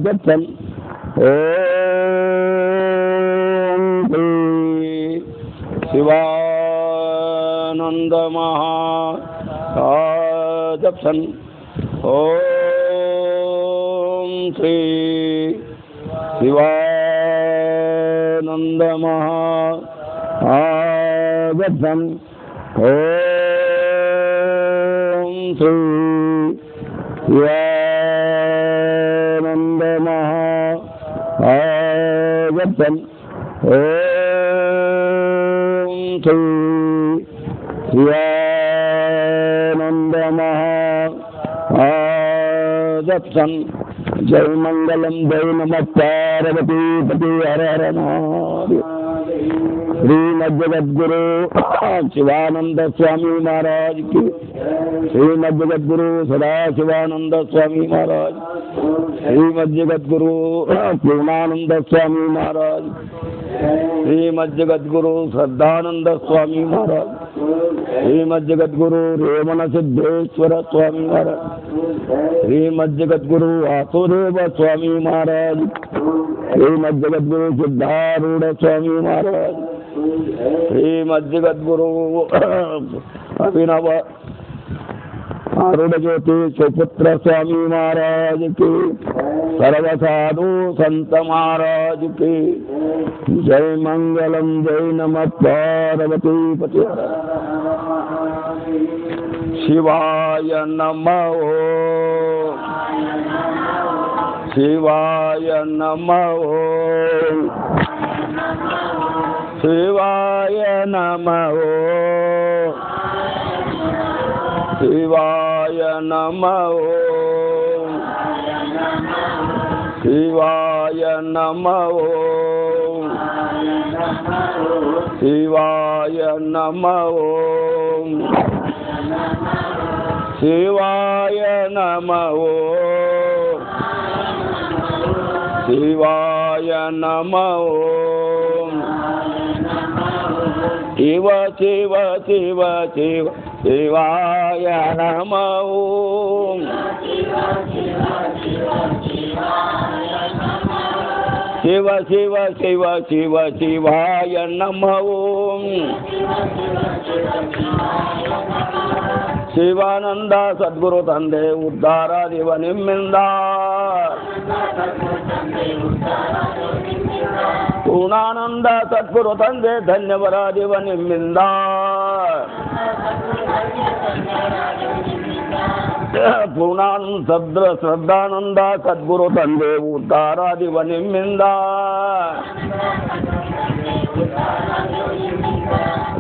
दत्तम ओम शिवानंद महादत्तम ओम श्री शिवानंद महादत्तम ओम श्री शिवानंद महादत्तम ओम श्री शिवानंद महादत्तम जय मंगलम जय नमः पार्वती पति हर हर महादेव। श्रीमद् जगद्गुरु शिवानंद स्वामी महाराज की, श्रीमद् जगद्गुरु सदाशिवानंद स्वामी महाराज, श्रीमद् जगद्गुरु पूर्णानंद स्वामी महाराज, श्रीमद् जगद्गुरु श्रद्धानंद स्वामी महाराज, श्रीमद् जगद्गुरु रेवण सिद्धेश्वर स्वामी महाराज, श्रीमद् जगद्गुरु वासुदेव स्वामी महाराज, श्रीमद् जगद्गुरु सिद्धारूढ़ स्वामी महाराज, श्रीमद् जगद्गुरु अभिनव आरूढ़ ज्योति सुपुत्र स्वामी महाराज की, सर्वसाधु संत महाराज की जय मंगलम जय नमः पार्वती पति। शिवाय नमः शिवाय नमः शिवाय नमः शिवाय नमः शिवाय नमः शिवाय नमः शिवाय नमः शिवाय नमः शिव शिव शिव शिव शिवाय नमः शिव शिव शिव शिव शिवाय नमः ಶಿವಾನಂದ ಸದ್ಗುರು ತಂದೆ ಉದ್ಧಾರ ದೇವ ನಿಮ್ಮಿಂದ, ಪೂರ್ಣಾನಂದ ಸದ್ಗುರು ತಂದೆ ಧನ್ಯವರ ದೇವ ನಿಮ್ಮಿಂದ, ಪೂರ್ಣಾನಂದ ಶ್ರದ್ಧಾನಂದ ಸದ್ಗುರು ತಂದೆ ಉದ್ಧಾರ ದೇವ ನಿಮ್ಮಿಂದ,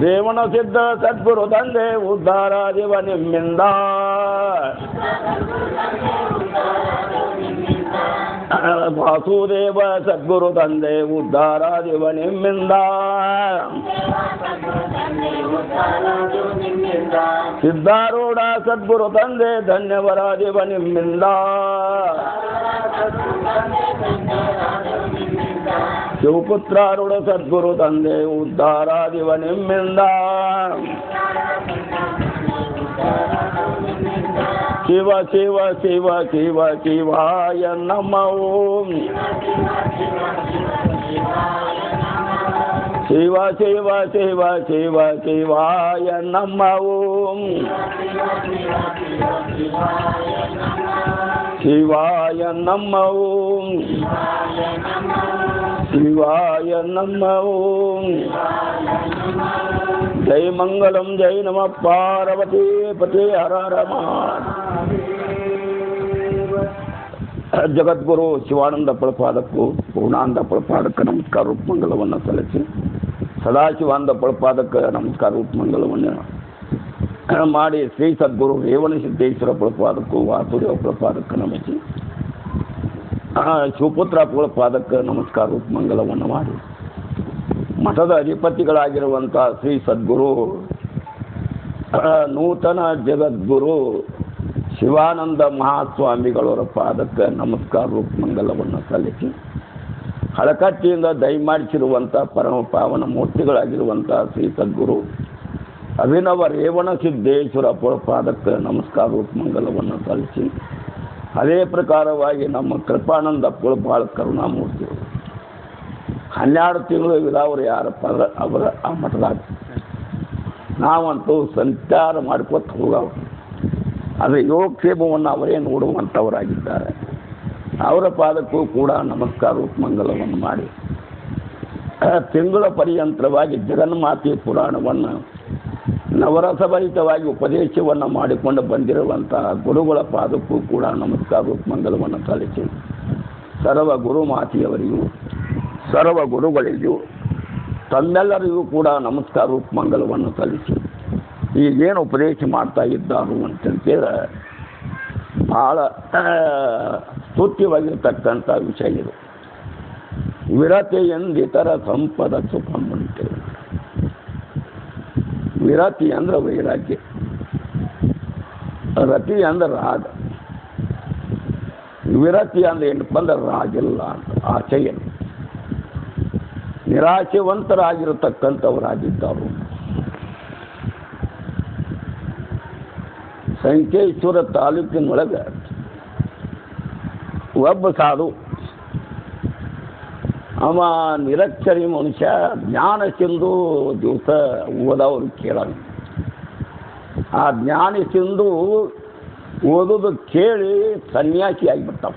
ರೇವಣ ಸಿದ್ಧ ಸದ್ಗುರು ತಂದೆ ಉದ್ಧಾರ ದೇವ ನಿಮ್ಮಿಂದ, ವಾಸುದೇವ ಸದ್ಗುರು ತಂದೆ ಉದ್ಧಾರ ದೇವ ನಿಮ್ಮಿಂದ, ಸಿದ್ಧಾರೂಢ ಸದ್ಗುರು ತಂದೆ ಧನ್ಯವರ ದೇವ ನಿಮ್ಮಿಂದ, ಶಿವಪುತ್ರಾರೂಢ ಸದ್ಗುರು ತಂದೆ ಉದ್ಧಾರ ದೇವ ನಿಮ್ಮಿಂದ, ಶಿವ ಶಿವ ಶಿವ ಶಿವ ಶಿವಾಯ ನಮಃ ಶಿವ ಶಿವ ಶಿವ ಶಿವ ಶಿವಾಯ ನಮಃ ಶಿವಾಯ ನಮಃ ಶಿವಾಯ ನಮಃ ಜೈ ಮಂಗಲಂ ಜೈ ನಮಃ ಪಾರ್ವತಿ ಪತಿ ಹರ ಹರ ಮಹಾದೇವ। ಜಗದ್ಗುರು ಶಿವಾನಂದ ಪ್ರಪಾದಕ್ಕೂ ಪೂರ್ಣಾನಂದ ಪ್ರಪಾದಕ್ಕೆ ನಮಸ್ಕಾರ ರೂಪ ಮಂಗಲವನ್ನು ಸಲ್ಲಿಸಿ, ಸದಾಶಿವಾನಂದ ಪ್ರಪಾದಕ್ಕೆ ನಮಸ್ಕಾರ ರೂಪ ಮಂಗಲವನ್ನು ಮಾಡಿ, ಶ್ರೀ ಸದ್ಗುರು ರೇವಣ ಸಿದ್ದೇಶ್ವರ ಪ್ರಪಾದಕ್ಕೂ ವಾಸುದೇವ ಪ್ರಪಾದಕ್ಕೆ ನಮಿಸಿ, ಶಿವಪುತ್ರ ಪ್ರಪಾದಕ್ಕೆ ನಮಸ್ಕಾರ ರೂಪ ಮಂಗಲವನ್ನು ಮಾಡಿ, ಮಠದ ಅಧಿಪತಿಗಳಾಗಿರುವಂಥ ಶ್ರೀ ಸದ್ಗುರು ನೂತನ ಜಗದ್ಗುರು ಶಿವಾನಂದ ಮಹಾಸ್ವಾಮಿಗಳವರ ಪಾದಕ್ಕೆ ನಮಸ್ಕಾರ ರೂಪ ಮಂಗಲವನ್ನು ಸಲ್ಲಿಸಿ, ಹಳಕಟ್ಟಿಯಿಂದ ದಯಮಾಡಿಸಿರುವಂಥ ಪರಮ ಪಾವನ ಮೂರ್ತಿಗಳಾಗಿರುವಂಥ ಶ್ರೀ ಸದ್ಗುರು ಅಭಿನವ ರೇವಣ ಸಿದ್ದೇಶ್ವರ ಪಾದಕ್ಕೆ ನಮಸ್ಕಾರ ರೂಪ ಮಂಗಲವನ್ನು ಸಲ್ಲಿಸಿ, ಅದೇ ಪ್ರಕಾರವಾಗಿ ನಮ್ಮ ಕೃಪಾನಂದ ಅಪ್ಪಗಳು ಭಾಳ ಕರುಣಾಮೂರ್ತಿಗಳು. 12 ತಿಂಗಳು ಇದಾವ್ರು ಯಾರಪ್ಪ ಅಂದ್ರೆ ಅವರ ಆ ಮಠದಾಗ ನಾವಂತೂ ಸಂಚಾರ ಮಾಡ್ಕೊತ ಹೋಗವು. ಆದರೆ ಯೋಗಕ್ಷೇಮವನ್ನು ಅವರೇ ನೋಡುವಂಥವರಾಗಿದ್ದಾರೆ. ಅವರ ಪಾದಕ್ಕೂ ಕೂಡ ನಮಸ್ಕಾರ ಮಂಗಲವನ್ನು ಮಾಡಿ ತಿಂಗಳ ಪರ್ಯಂತರವಾಗಿ ಜಗನ್ಮಾತೆ ಪುರಾಣವನ್ನು ನವರಸಭರಿತವಾಗಿ ಉಪದೇಶವನ್ನು ಮಾಡಿಕೊಂಡು ಬಂದಿರುವಂತಹ ಗುರುಗಳ ಪಾದಕ್ಕೂ ಕೂಡ ನಮಸ್ಕಾರ ಮಂಗಲವನ್ನು ಸಲ್ಲಿಸಿ ಸರ್ವ ಗುರುಮಾತೆಯವರಿಗೂ ಸರ್ವ ಗುರುಗಳಿಗೂ ತಮ್ಮೆಲ್ಲರಿಗೂ ಕೂಡ ನಮಸ್ಕಾರ ಮಂಗಲವನ್ನು ಸಲ್ಲಿಸಿ ಈಗೇನು ಉಪದೇಶ ಮಾಡ್ತಾ ಇದ್ದಾರು ಅಂತಂತೇಳಿ ಭಾಳ ಸ್ತುತ್ಯವಾಗಿರ್ತಕ್ಕಂಥ ವಿಷಯ ಇದು. ವಿರತೆಯಂದಿತರ ಸಂಪದ ಸುಖಮಂತೆ. ವಿರತಿ ಅಂದ್ರೆ ವೈರಾಗ್ಯ, ರತಿ ಅಂದ್ರೆ ರಾಗ, ವಿರತಿ ಅಂದ್ರೆ ಏನಪ್ಪ ಅಂದ್ರೆ ರಾಗಿಲ್ಲ ಅಂತ ಆಸೆಯನ್ನು ನಿರಾಶೆವಂತರಾಗಿರತಕ್ಕಂಥವರಾಗಿದ್ದರು. ಸಂಕೇಶ್ವರ ತಾಲೂಕಿನೊಳಗೆ ಒಬ್ಬ ಸಾಧು, ಅವ ನಿರಕ್ಷರಿ ಮನುಷ್ಯ, ಜ್ಞಾನ ಸಿಂಧು ದಿವಸ ಓದವ್ರು ಕೇಳೋನು. ಆ ಜ್ಞಾನ ಸಿಂಧು ಓದೋದು ಕೇಳಿ ಸನ್ಯಾಸಿ ಆಗಿಬಿಡ್ತಾವ.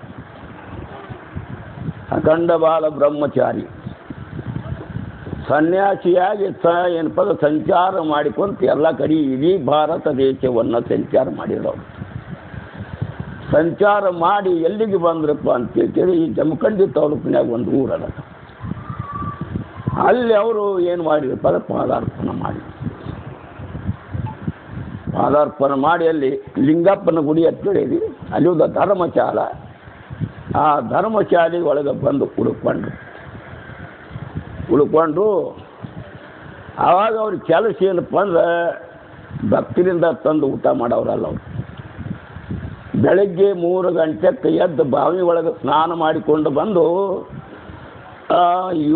ಅಖಂಡ ಬಾಲ ಬ್ರಹ್ಮಚಾರಿ ಸನ್ಯಾಸಿಯಾಗಿ ಏನಪ್ಪ ಸಂಚಾರ ಮಾಡಿಕೊಂತ ಎಲ್ಲ ಕಡೆ ಇಡೀ ಭಾರತ ದೇಶವನ್ನು ಸಂಚಾರ ಮಾಡಿರೋರು. ಸಂಚಾರ ಮಾಡಿ ಎಲ್ಲಿಗೆ ಬಂದ್ರಪ್ಪ ಅಂತೇಳಿ ಈ ಜಮಖಂಡಿ ತಾಲೂಕಿನಾಗ ಒಂದು ಊರದ, ಅಲ್ಲಿ ಅವರು ಏನು ಮಾಡಿರಪ್ಪ ಪಾದಾರ್ಪಣೆ ಮಾಡಿ ಅಲ್ಲಿ ಲಿಂಗಪ್ಪನ ಗುಡಿ ಹತ್ತಿರ ಅಲ್ಲಿ ಒಂದು ಧರ್ಮಶಾಲ, ಆ ಧರ್ಮಶಾಲೆ ಒಳಗೆ ಬಂದು ಉಳ್ಕೊಂಡು ಆವಾಗ ಅವ್ರ ಕೆಲಸ ಏನಪ್ಪ ಅಂದ್ರೆ ಭಕ್ತರಿಂದ ತಂದು ಊಟ ಮಾಡೋರಲ್ಲ ಅವರು. ಬೆಳಗ್ಗೆ 3 ಗಂಟೆಗೆ ಎದ್ದು ಬಾವಿ ಒಳಗೆ ಸ್ನಾನ ಮಾಡಿಕೊಂಡು ಬಂದು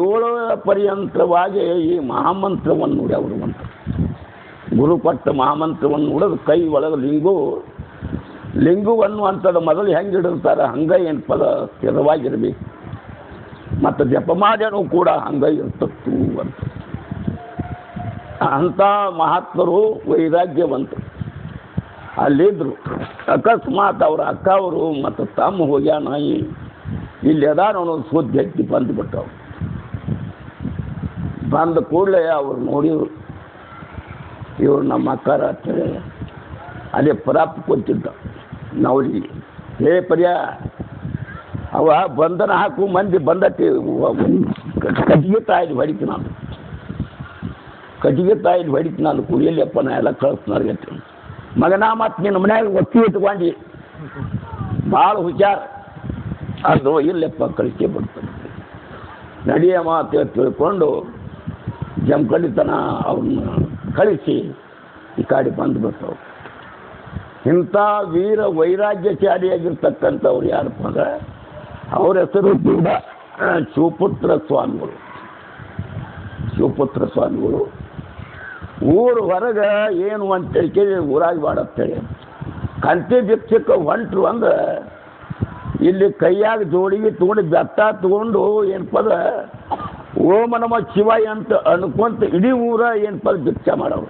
7 ಪರ್ಯಂತರವಾಗಿ ಈ ಮಹಾಮಂತ್ರವನ್ನು ನೋಡಿ ಅವರು ಅಂತ ಗುರುಪಟ್ಟ ಮಹಾಮಂತ್ರವನ್ನು ನೋಡೋದು ಕೈ ಒಳಗೆ ಲಿಂಗು ಅನ್ನುವಂಥದ್ದು ಮೊದಲು ಹೆಂಗೆ ಇಡಿರ್ತಾರೆ ಹಂಗೆ ಏನಪ್ಪ ಸ್ಥಿರವಾಗಿರ್ಬೇಕು, ಮತ್ತು ಜಪಮಾದ್ಯನೂ ಕೂಡ ಹಂಗೆ ಇರ್ತತ್ತು ಅಂತ. ಅಂಥ ಮಹಾತ್ಮರು ವೈರಾಗ್ಯವಂತರು ಅಲ್ಲಿದ್ದರು. ಅಕಸ್ಮಾತ್ ಅವರ ಅಕ್ಕ ಅವರು ಮತ್ತು ತಮ್ಮ ಹೋಗ್ಯಾನ ಇಲ್ಲಿ ಅದಾರ ಅನ್ನೋದು ಸುದ್ದಿ ಹಚ್ಚಿ ಬಂದುಬಿಟ್ಟವು. ಬಂದ ಕೂಡಲೇ ಅವ್ರು ನೋಡಿದ್ರು, ಇವರು ನಮ್ಮ ಅಕ್ಕಾರ ಅಂತೇಳಿ ಅದೇ ಪ್ರಾಪ್ತಿ ಕೊಟ್ಟಿದ್ದ ನವರಿಗೆ. ಹೇ ಪರ್ಯ ಅವ ಬಂಧನ ಹಾಕು ಮಂದಿ ಬಂದಕ್ಕೆ ಕಟ್ಟಿಗೆ ತಾಯಿಲಿ ಹೊಡಿತು ನಾನು, ಕಟ್ಟಿಗೆ ತಾಯಿಲಿ ಹೊಡಿತು ನಾನು, ಕುಡಿಯಲಿಯಪ್ಪ ನಾ ಎಲ್ಲ ಕಳಿಸ್ನಾರ್ಗತ್ತೆ ಮಗನ ಮತ್ತು ನಿನ್ನ ಮನ್ಯಾಗ ಒತ್ತಿ ಇಟ್ಕೊಂಡು ಭಾಳ ಹುಷಾರು ಅದು ಇಲ್ಲಪ್ಪ ಕಳಿಸಿ ಬಿಡ್ತಾನೆ ನಡಿಯ ಮಾತು ತಿಳ್ಕೊಂಡು ಜಮಖಂಡಿತನ ಅವ್ರನ್ನ ಕಳಿಸಿ ಈ ಕಾಡಿ ಬಂದುಬಿಟ್ಟವು. ಇಂಥ ವೀರ ವೈರಾಗ್ಯಚಾರಿಯಾಗಿರ್ತಕ್ಕಂಥವ್ರು ಯಾರಪ್ಪ ಅಂದ್ರೆ ಅವ್ರ ಹೆಸರು ಕೂಡ ಶಿವಪುತ್ರ ಸ್ವಾಮಿಗಳು. ಊರು ಹೊರಗೆ ಏನು ಅಂತೇಳಿ ಕೇಳಿ ಊರಾಗಿ ಮಾಡತ್ತೇಳಿ ಕಂತಿ ಭಿಕ್ಷಕ್ಕೆ ಹೊಂಟ್ರು ಅಂದ್ರೆ ಇಲ್ಲಿ ಕೈಯಾಗ ಜೋಡಿಗೆ ತೊಗೊಂಡು ಬೆತ್ತ ತಗೊಂಡು ಏನಪ್ಪ ಅಂದ್ರೆ ಓಂ ನಮ ಶಿವಾಯ ಅಂತ ಅನ್ಕೊಂತ ಇಡೀ ಊರ ಏನಪ್ಪ ಭಿಕ್ಷೆ ಮಾಡೋರು.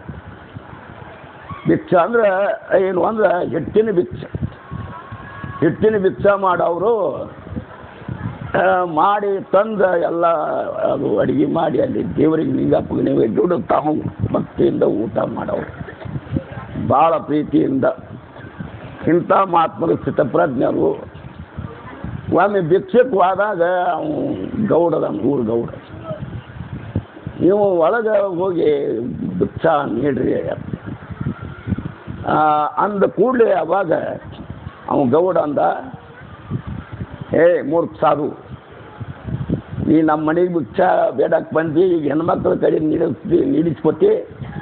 ಭಿಕ್ಷೆ ಅಂದ್ರೆ ಏನು ಅಂದ್ರೆ ಹಿಟ್ಟಿನ ಭಿಕ್ಷೆ ಮಾಡೋರು ಮಾಡಿ ತಂದ ಎಲ್ಲ ಅದು ಅಡುಗೆ ಮಾಡಿ ಅಲ್ಲಿ ದೇವರಿಗೆ ಲಿಂಗಪ್ಪಗೆ ನೈವೇದ್ಯ ತಾವು ಭಕ್ತಿಯಿಂದ ಊಟ ಮಾಡೋರು ಭಾಳ ಪ್ರೀತಿಯಿಂದ. ಇಂಥ ಮಹಾತ್ಮರು ಸ್ಥಿತಪ್ರಜ್ಞರು. ಒಮ್ಮೆ ಭಿಕ್ಷಕ್ಕೆ ಹೋದಾಗ ಅವನು ಗೌಡದ ಊರು ಗೌಡ, ನೀವು ಒಳಗೆ ಹೋಗಿ ಭಿಕ್ಷಾ ನೀಡ್ರಿ ಅಂದ ಕೂಡಲೇ ಅವಾಗ ಅವನು ಗೌಡ ಅಂದ, ಮೂರ್ಖ ಸಾಧು, ನೀ ನಮ್ಮ ಮನೆಗೆ ಭಿಕ್ಷಾ ಬೇಡಕ್ಕೆ ಬಂದು ಈಗ ಹೆಣ್ಮಕ್ಳ ಕಡೆ ನೀಡಿಸ್ಕೊತಿ,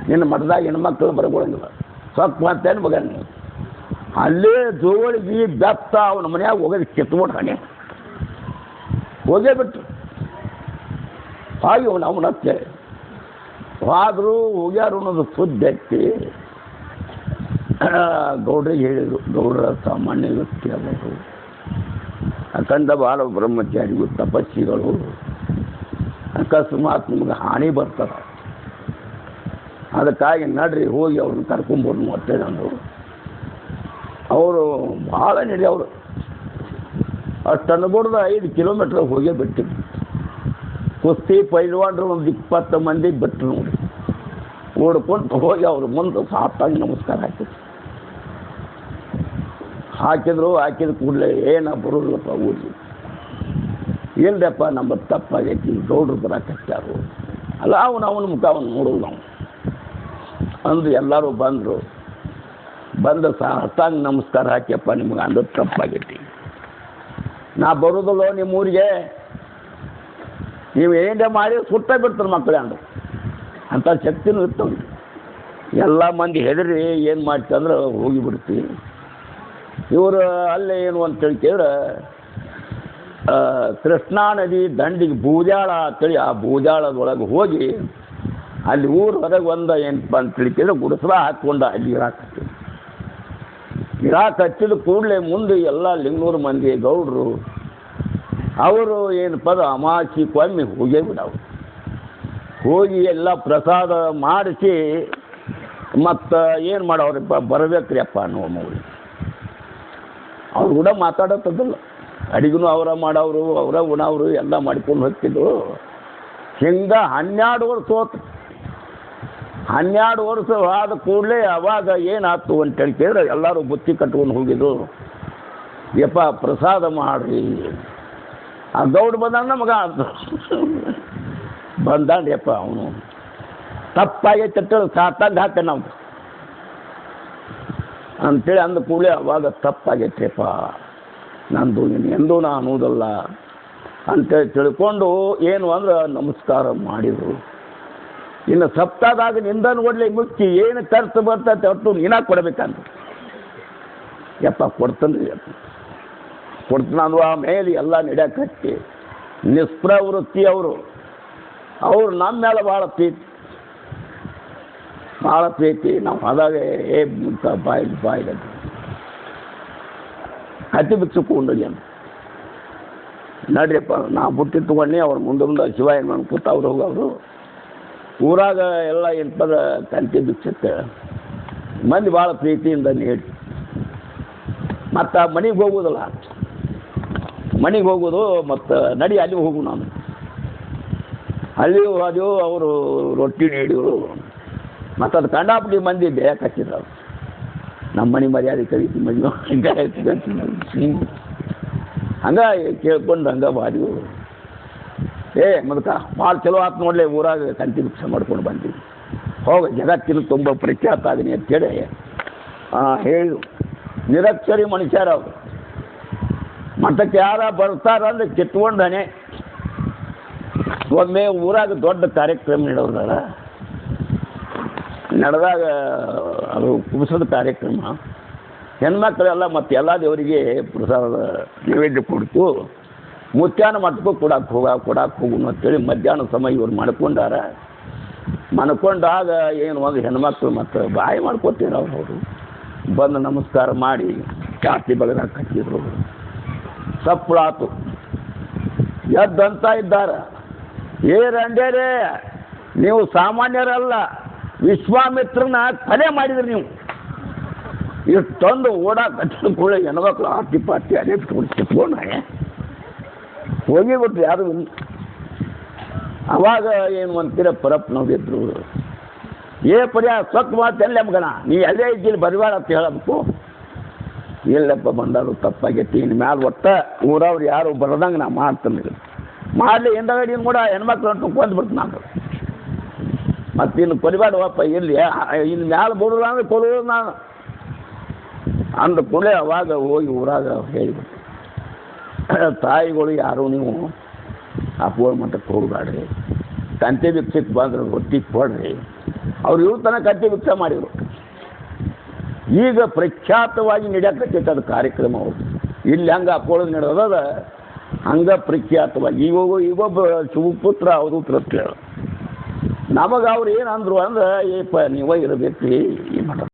ನಿನ್ನ ಮಠದಾಗ ಹೆಣ್ಮಕ್ಳು ಬರ್ಕೊಳಂಗಿಲ್ಲ ಸ್ವಲ್ಪ ಅಂತೇನು ಮಗ ನೀವು ಅಲ್ಲೇ ಜೋಳಿಗೆ ಬೆತ್ತ ಅವನ ಮನ್ಯಾಗ ಹೋಗೋದು ಕಿತ್ಬಿಟ್ಟು ಹಣೆ ಹೋಗೇ ಬಿಟ್ಟು ಹಾಗೆ ಅವನತ್ತೆ ಆದರೂ ಹೋಗ್ಯಾರು ಅನ್ನೋದು ಸುದ್ದಿ ಹಚ್ಚಿ ಗೌಡ್ರಿಗೆ ಹೇಳಿದರು. ಗೌಡ್ರ ಸಾಮಾನ್ಯ ವ್ಯಕ್ತಿ ಅವರು ಅಖಂಡ ಬಾಲ ಬ್ರಹ್ಮಚಾರಿಗಳು ತಪಸ್ಸಿಗಳು ಅಕಸ್ಮಾತ್ ನಿಮ್ಗೆ ಹಾನಿ ಬರ್ತದೆ, ಅದಕ್ಕಾಗಿ ನಡ್ರಿ ಹೋಗಿ ಅವ್ರನ್ನ ಕರ್ಕೊಂಬರ್ನು ಅಂತೇಳಿ ಅಂದರು. ಅವರು ಭಾಳ ನಡೆಯವರು ಅಷ್ಟು ಅನ್ಬೋಡ್ದು 5 ಕಿಲೋಮೀಟ್ರ್ ಹೋಗೇ ಬಿಟ್ಟಿದ್ರು. ಕುಸ್ತಿ ಪೈಲ್ವಾನ್ರು ಒಂದು 20 ಮಂದಿ ಬಿಟ್ಟರು ನೋಡಿ. ಓಡ್ಕೊಂಡು ಹೋಗಿ ಅವ್ರ ಮುಂದೆ ಸಾಷ್ಟಾಂಗ ನಮಸ್ಕಾರ ಹಾಕಿದ್ರು. ಹಾಕಿದ ಕೂಡಲೇ ಏನ ಬರೋದಿಲ್ಲಪ್ಪ ಊರಿಗೆ, ಇಲ್ಲದಪ್ಪ ನಮ್ಮ ತಪ್ಪಾಗೈತಿ, ಗೌಡ್ರು ಬರಕತ್ತಾರು ಅಲ್ಲ, ಅವನ ಮುಖ ಅವನು ನೋಡೋದು ನಾವು ಅಂದು ಎಲ್ಲರೂ ಬಂದು ಸಾಷ್ಟಾಂಗ ನಮಸ್ಕಾರ ಹಾಕ್ಯಪ್ಪ, ನಿಮ್ಗೆ ಅಂದು ತಪ್ಪಾಗೈತಿ, ನಾ ಬರೋದಿಲ್ಲ ನಿಮ್ಮ ಊರಿಗೆ, ನೀವು ಏನೇ ಮಾಡಿ ಸುತ್ತ ಬಿಡ್ತಾರೆ ಮಕ್ಕಳೇ ಅಂದರು. ಅಂಥ ಶಕ್ತಿನೂ ಇರ್ತವೆ. ಎಲ್ಲ ಮಂದಿ ಹೆದರಿ ಏನು ಮಾಡ್ತಂದ್ರೆ ಹೋಗಿಬಿಡ್ತೀವಿ. ಇವರು ಅಲ್ಲೇ ಏನು ಅಂತೇಳಿ ಕೇಳಿದ್ರೆ ಕೃಷ್ಣಾ ನದಿ ದಂಡಿಗೆ ಬೂಜಾಳ ಅಂತೇಳಿ, ಆ ಬೂಜಾಳದೊಳಗೆ ಹೋಗಿ ಅಲ್ಲಿ ಊರ ಹೊರಗೆ ಒಂದು ಏನಪ್ಪ ಅಂತೇಳಿ ಕೇಳಿದ್ರೆ ಗುಡಿಸಲ ಹಾಕ್ಕೊಂಡು ಅಲ್ಲಿ ಇರಾಕ್ ಹಚ್ಚಿದ ಕೂಡಲೇ ಮುಂದೆ ಎಲ್ಲ ಲಿಂಗನೂರು ಮಂದಿ ಗೌಡರು ಅವರು ಏನಪ್ಪ ಅಮಾವಾಸ್ಯೆಗೊಮ್ಮೆ ಹೋಗೇ ಬಿಡವರು, ಹೋಗಿ ಎಲ್ಲ ಪ್ರಸಾದ ಮಾಡಿಸಿ ಮತ್ತು ಏನು ಮಾಡವ್ರಪ್ಪ ಬರಬೇಕ್ರಿ ಅಪ್ಪ ಅನ್ನೋ ನೋಡಿ. ಅವ್ರು ಕೂಡ ಮಾತಾಡೋದಿಲ್ಲ, ಅಡಿಗೂ ಅವರ ಮಾಡವರು, ಅವರ ಉಣವರು ಎಲ್ಲ ಮಾಡ್ಕೊಂಡು ಹೋಗ್ತಿದ್ರು. ಹಿಂಗೆ 12 ವರ್ಷ ಹೋತು. 12 ವರ್ಷ ಆದ ಕೂಡಲೇ ಅವಾಗ ಏನಾಯ್ತು ಅಂತೇಳಿ ಕೇಳಿದ್ರೆ ಎಲ್ಲರೂ ಬುತ್ತಿ ಕಟ್ಕೊಂಡು ಹೋಗಿದ್ರು. ಯಪ್ಪ ಪ್ರಸಾದ ಮಾಡ್ರಿ, ಆ ಗೌಡ ಬಂದ ಮಗ ಬಂದಾನ್ರಿಯಪ್ಪ, ಅವನು ತಪ್ಪಾಗೈತೆ ಅಂತೇಳಿ ಸಾತಂದು ಹಾಕ ನಾವು ಅಂಥೇಳಿ ಅಂದ ಕೂಡಲೇ ಅವಾಗ ತಪ್ಪಾಗೈತೆಪ್ಪ ನಂದು, ನೀನು ಎಂದೂ ನಾ ಅನ್ನೋದಲ್ಲ ಅಂತೇಳಿ ತಿಳ್ಕೊಂಡು ಏನು ಅಂದ್ರೆ ನಮಸ್ಕಾರ ಮಾಡಿದರು. ಇನ್ನು ಸಪ್ತಾಹದಾಗ ನಿಂದನ್ನು ಒಳ್ಳೆ ಮುಚ್ಚಿ ಏನು ಖರ್ಚು ಬರ್ತೈತೆ ಹೊತ್ತು ನೀನಾಗ ಕೊಡಬೇಕಂತ. ಯಪ್ಪ ಕೊಡ್ತಾನೆ ಕೊಡ್ತಾನಂದು. ಆಮೇಲೆ ಎಲ್ಲ ನಡೆಯಕತ್ತಿ ನಿಷ್ಪ್ರವೃತ್ತಿ ಅವರು ನಮ್ಮ ಮೇಲೆ ಭಾಳ ಪ್ರೀತಿ ನಾವು ಆದಾಗ ಬಾಯಿಗೆ ಹತ್ತಿ ಬಿಚ್ಚಿಕೊಂಡು ಏನು ನಡ್ರಿಯಪ್ಪ, ನಾ ಬುಟ್ಟಿ ತೊಗೊಂಡು ಅವ್ರ ಮುಂದೆ ಶಿವಾಯ ಕೂತ ಅವ್ರು ಹೋಗವರು ಊರಾಗ ಎಲ್ಲ ಏನಪ್ಪದ ಕಂತಿ ಬಿಚ್ಚುತ್ತೆ ಮಂದಿ ಭಾಳ ಪ್ರೀತಿಯಿಂದ ಹೇಳಿ ಮತ್ತು ಮನೆಗೆ ಹೋಗೋದಲ್ಲ, ಮನೆಗೆ ಹೋಗೋದು ಮತ್ತು ನಡಿ ಅಲ್ಲಿ ಹೋಗು. ನಾನು ಅಲ್ಲಿ ಹೋದೆವು, ಅವರು ರೊಟ್ಟಿ ನೀಡಿದರು ಮತ್ತು ಅದು ಕಂಡಾಪಟ್ಟಿ ಮಂದಿ ಬೇಕತ್ತಿದ್ರು. ನಮ್ಮ ಮನೆ ಮರ್ಯಾದೆ ಕಲಿತು ಮನೆ ಹಂಗೆ ಕೇಳ್ಕೊಂಡು ಹಂಗೆ ಬಾದಿವು. ಮದಕ ಭಾಳ ಚಲೋ ಆತು ನೋಡಲಿ, ಊರಾಗ ಕಂತಿ ಭಿಕ್ಷೆ ಮಾಡ್ಕೊಂಡು ಬಂದೀವಿ, ಹೋಗಿ ಜಗತ್ತಿನ ತುಂಬ ಪ್ರಖ್ಯಾತ ಆಗೀನಿ ಅಂತೇಳಿ ಹೇಳು. ನಿರಕ್ಷರಿ ಮನುಷ್ಯರು ಅವರು ಮಠಕ್ಕೆ ಯಾರ ಬರ್ತಾರಂದ್ರೆ ಕಿತ್ಕೊಂಡನೆ. ಒಮ್ಮೆ ಊರಾಗ ದೊಡ್ಡ ಕಾರ್ಯಕ್ರಮ ನಡೆದಾಗ ಅದು ಕುಬಸದ ಕಾರ್ಯಕ್ರಮ, ಹೆಣ್ಮಕ್ಳೆಲ್ಲ ಮತ್ತು ಎಲ್ಲ ದೇವರಿಗೆ ಪ್ರಸಾದ ನೈವೇದ್ಯ ಕೊಡ್ತು. ಮುತ್ಯಾನ ಮಠಕ್ಕೂ ಕೊಡಕ್ಕೆ ಹೋಗುನು ಅಂತೇಳಿ ಮಧ್ಯಾಹ್ನ ಸಮಯ ಇವ್ರು ಮನ್ಕೊಂಡಾಗ ಏನು ಒಂದು ಹೆಣ್ಮಕ್ಳು ಮತ್ತು ಬಾಯಿ ಮಾಡ್ಕೊತೀರ ಅವರು ಬಂದು ನಮಸ್ಕಾರ ಮಾಡಿ ಚಾತಿ ಬಗದಾಗ ಕಟ್ಟಿದ್ರು. ಸಪ್ಪಳಾತು ಎದ್ದಂತ ಇದ್ದಾರೆ. ರಂಡೇರೇ ನೀವು ಸಾಮಾನ್ಯರಲ್ಲ, ವಿಶ್ವಾಮಿತ್ರನ ಕೊಲೆ ಮಾಡಿದ್ರಿ ನೀವು. ಇಷ್ಟೊಂದು ಓಡಾಕತ್ತಿದ ಕೂಡ ಹೆಣ್ಮಕ್ಳು ಆರ್ತಿ ಪಾರ್ಟಿ ಅದೇ ಕಿತ್ಕೊಂಡ ಹೋಗಿಬಿಟ್ರಿ ಯಾರು. ಅವಾಗ ಏನು ಅಂತೀರ ಪರಪ್ಪನವ್ರಿದ್ರು, ಪರ್ಯಾಯ ಸೊಕ್ಕ ಮಾತೆಲ್ಲ ಮಗನ ನೀ ಎಲ್ಲೇ ಇದ್ದಿಲ್ಲ ಬರಿಬೇಡ ಅಂತ ಹೇಳಬೇಕು. ಇಲ್ಲಪ್ಪ ಬಂದಾರು ತಪ್ಪಾಗೈತಿ, ಇನ್ನು ಮ್ಯಾಲೆ ಒಟ್ಟ ಊರವ್ರು ಯಾರು ಬರದಂಗೆ ನಾ ಮಾಡ್ತಾನೆ ಮಾಡಲಿ. ಹಿಂದಗಡಿನ ಕೂಡ ಹೆಣ್ಮಕ್ಳು ಅಂಟು ಕೊಂದ್ಬಿಡ್ತು ನಾನು. ಮತ್ತು ಇನ್ನು ಕೊರಿಬೇಡವಪ್ಪ, ಇಲ್ಲಿ ಇನ್ನು ಮ್ಯಾಲೆ ಬಿಡೋದು ಅಂದ್ರೆ ಕೊಡೋದು ನಾನು ಅಂದ ಕೂಡಲೇ ಅವಾಗ ಹೋಗಿ ಊರಾಗ ಹೇಳಿಬಿಟ್ಟು, ತಾಯಿಗಳು ಯಾರು ನೀವು ಅಪೋರ್ ಮಠಕ್ಕೆ ಹೋಗಬೇಡ್ರಿ, ಕಂತಿ ಭಿಕ್ಷಕ್ಕೆ ಬಂದ್ರೆ ರೊಟ್ಟಿ ಕೊಡ್ರಿ. ಅವ್ರು ಇವ್ರ ತನಕ ಕಂತಿ ಭಿಕ್ಷೆ ಮಾಡಿದರು. ಈಗ ಪ್ರಖ್ಯಾತವಾಗಿ ನಡೆಯಕತ್ತೈತೆ ಅದು ಕಾರ್ಯಕ್ರಮ. ಅವರು ಇಲ್ಲಿ ಹಂಗೆ ಅಪೋಳದು ನಡೆದದ ಹಂಗೆ ಪ್ರಖ್ಯಾತವಾಗಿ ಈಗೊಬ್ಬ ಶಿವಪುತ್ರ ಅವಧೂತರ ಕೇಳ ನಮಗೆ ಅವ್ರು ಏನಂದ್ರು ಅಂದ್ರೆ ಏಪ ನೀವೇ ಇರಬೇಕು ಈ ಮಠ